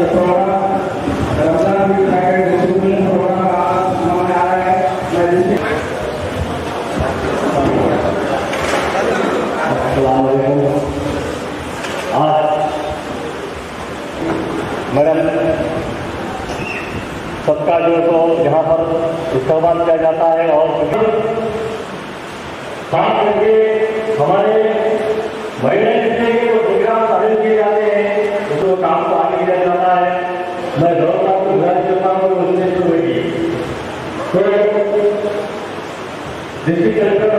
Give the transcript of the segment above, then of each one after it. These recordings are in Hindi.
ये प्रोग्राम रमजान की डिस्ट्रीब्यूशन प्रोग्राम आज मनाया आ रहा है। आज मैडम सबका जो तो यहाँ पर इस्तेमाल किया जाता है और काम करके हमारे महिलाएं जितने जो प्रोग्राम शामिल किए जाते हैं उसको काम को आगे किया जाता है। मैं गौरव को गुजारिश करता हूँ उसने शुरू की तो district collector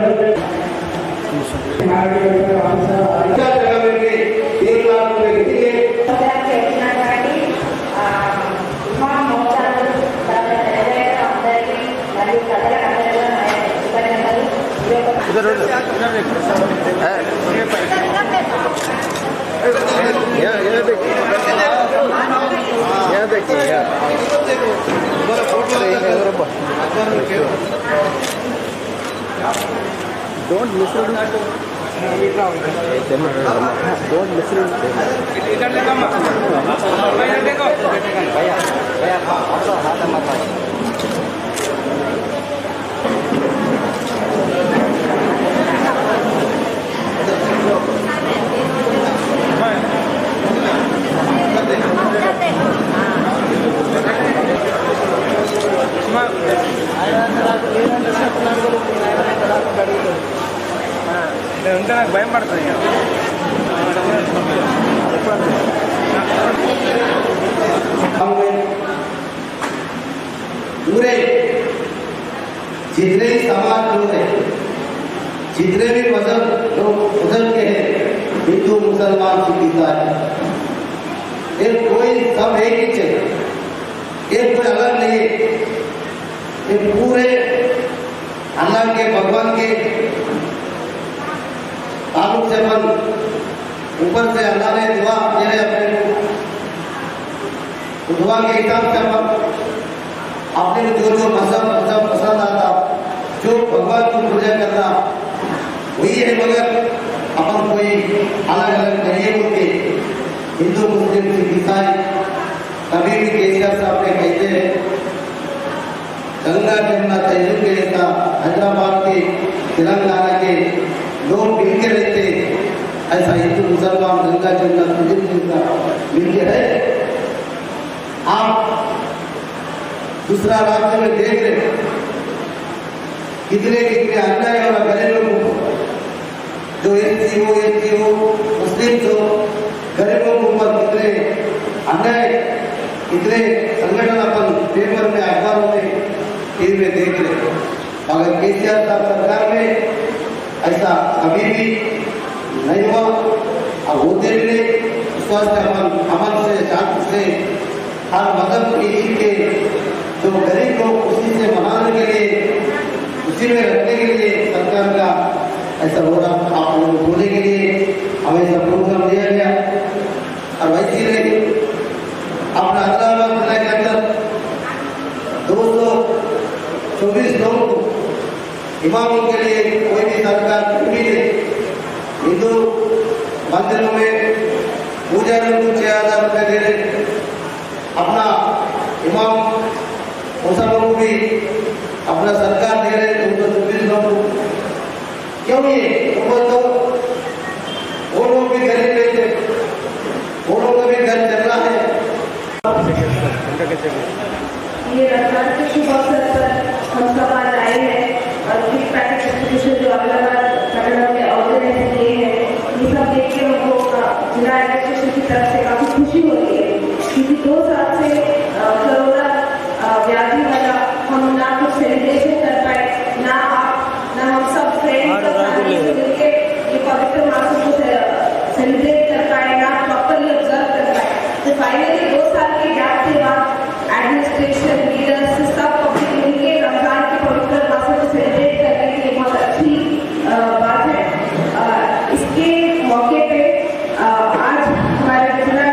Don't listen. Don't listen. ఉంటే నాకు భయం పడుతుంది पूरे जितने समाज लोग हैं, जितने भी मजहब लोग उधर के हैं, हिंदू मुसलमान सिख ईसाई, ये कोई सब एक ही है, ये कोई अलग नहीं है। ये पूरे अल्लाह के भगवान के ताल्लुक से अपन ऊपर से अल्लाह ने दुआ मेरे अपने को दुआ के हिसाब से अपन आपने जो जो मजहब पसंद आता, जो भगवान की पूजा करना वही है, मगर अपन कोई अलग अलग नहीं होते। हिंदू मुस्लिम सिख ईसाई कभी भी केसीआर साहब ने कहते हैं गंगा जमुना तहजीब के ऐसा हैदराबाद के तेलंगाना के लोग मिलके रहते, ऐसा हिंदू मुसलमान गंगा जमुना तहजीब मिलके है। आप दूसरा राज्य में देख रहे कितने कितने अन्याय और गरीबों को, जो एससी हो मुस्लिम हो, गरीबों के ऊपर कितने अन्याय, कितने संगठन अपन पेपर में अखबारों में टीवी में देख रहे। मगर केसीआर साहब सरकार में ऐसा कभी भी नहीं हुआ और होते भी नहीं। स्वस्थ अपन अमन से शांति से हर मदद के जो गरीब को उसी से मनाने के लिए, उसी में रखने के लिए सरकार का ऐसा हो रहा, आप लोगों को बोलने के लिए हमें ऐसा प्रोग्राम दिया गया। और वैसे ही अपना हैदराबाद जिला के अंदर 224 लोगों को इमामों के लिए कोई भी सरकार नहीं दे। हिंदू मंदिरों में पूजा में कुछ 6,000 रुपये दे रहे, अपना इमाम मुसलमानों को भी अपना सरकार दे रहे 224 लोगों को। क्यों ये तो वो लोग भी गरीब रहते, वो लोग का भी घर चल रहा है। ये रमजान के शुभ अवसर पर हम सब आज आए हैं और किट पैकेट डिस्ट्रीब्यूशन जो अलग-अलग संगठनों के ऑर्गेनाइज किए हैं, ये सब देख के हमको जिला एडमिनिस्ट्रेशन की तरफ से काफी खुशी हो रही है, क्योंकि 2 साल से कोरोना व्याधि वाला हम ना कुछ सेलिब्रेशन कर पाए, ना हम सब फ्रेंड्स मिलकर ये पवित्र मासों को सेलिब्रेट कर पाए, ना प्रॉपरली ऑब्जर्व कर पाए। तो फाइनली 2 साल के गैप के बाद एडमिनिस्ट्रेशन लीडर्स सब पब्लिक मिलके रमजान के पवित्र मासों को सेलिब्रेट करने के लिए बहुत अच्छी बात है। इसके मौके पे आज हमारे जिला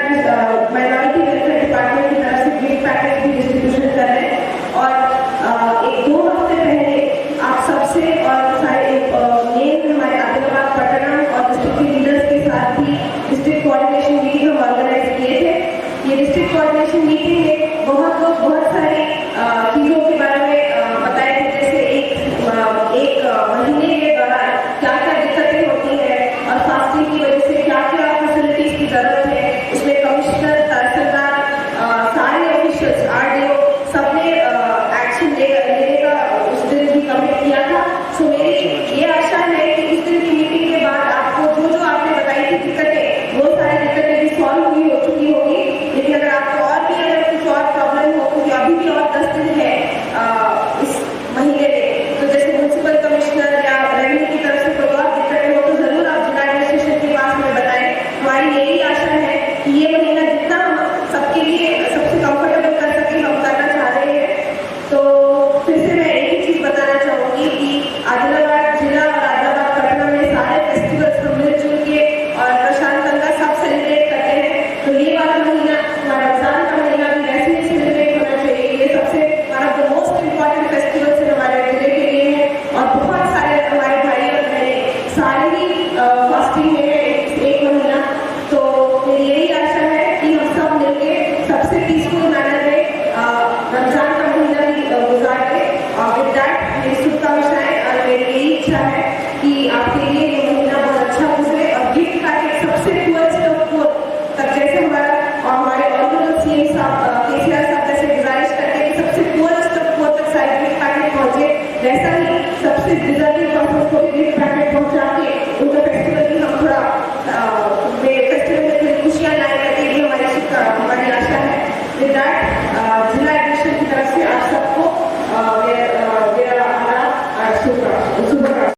माइनॉरिटी वेलफेयर डिपार्टमेंट की तरफ से गिफ्ट पैकेज की डिस्ट्रीब्यूशन कर रहे हैं। और 1-2 हफ्ते पहले आप सबसे और सारे मेन हमारे आदिलाबाद पटना और डिस्ट्रिक्ट के लीडर्स के साथ भी डिस्ट्रिक्ट कोऑर्डिनेशन मीटिंग हम ऑर्गेनाइज किए थे। ये डिस्ट्रिक्ट कोऑर्डिनेशन ऑर्गेनाइजेशन मीटिंग में बहुत सारी चीज़ों के बारे में बताया थे, जैसे एक महीने के दौरान क्या क्या दिक्कतें होती हैं और फास्टिंग की वजह से क्या क्या फैसिलिटीज की जरूरत है। उसमें कमिश्नर, तहसीलदार, सारे ऑफिशियल्स, आरडीओ सबने एक्शन लेने का उस दिन भी कमिट किया था। सो मेरी ये आशा है कि उस दिन की मीटिंग के बाद आपको जो आपने बताई थी दिक्कतें, वो सारी दिक्कतें भी सॉल्व हो चुकी होगी। लेकिन अगर आपको और भी अगर कुछ और प्रॉब्लम हो, क्योंकि अभी भी और 10 दिन है इस महीने में, तो जैसे म्यूनसिपल कमिश्नर या रेवेन्यू की तरफ से कोई और दिक्कतें हो तो जरूर आप जिला एडमिनिस्ट्रेशन के पास में बताएं। हमारी यही आशा है कि ये महीना जितना हम सबके लिए सबसे कंफर्टेबल कर सके हम करना चाह रहे हैं। तो फिर से मैं एक ही चीज बताना चाहूंगी कि आदिलाबाद जिला और आदिलाबाद पटना में सारे फेस्टिवल्स हम मिलजुल के और प्रशांत गंगा सब सेलिब्रेट करते हैं। तो ये वाला महीना हमारा रमजान का महीना भी वैसे ही सेलिब्रेट होना चाहिए। ये सबसे one of the most important festivals हमारे जिले के लिए है और बहुत सारे हमारे भाई और बहनें सारे ही फास्टिंग में है एक महीना। तो मेरी यही आशा है कि हम सब मिलके सबसे पीसफुल मैनर में रमजान का महीना भी गुजार के विद दैट मेरी शुभकामनाएं और मेरी यही इच्छा है कि आपके लिए ये महीना बहुत अच्छा गुजरे और गिफ्ट पैकेट सबसे पुअरेस्ट ऑफ पुअर तक, जैसे हमारा और हमारे ऑनरेबल सीएम साहब केसीआर साहब जैसे गुजारिश करते हैं कि सबसे पुअरेस्ट ऑफ पुअर तक सारे गिफ्ट पैकेट पहुंचे, वैसा ही सबसे डिजर्विंग पर्सन को गिफ्ट पैकेट पहुंचा के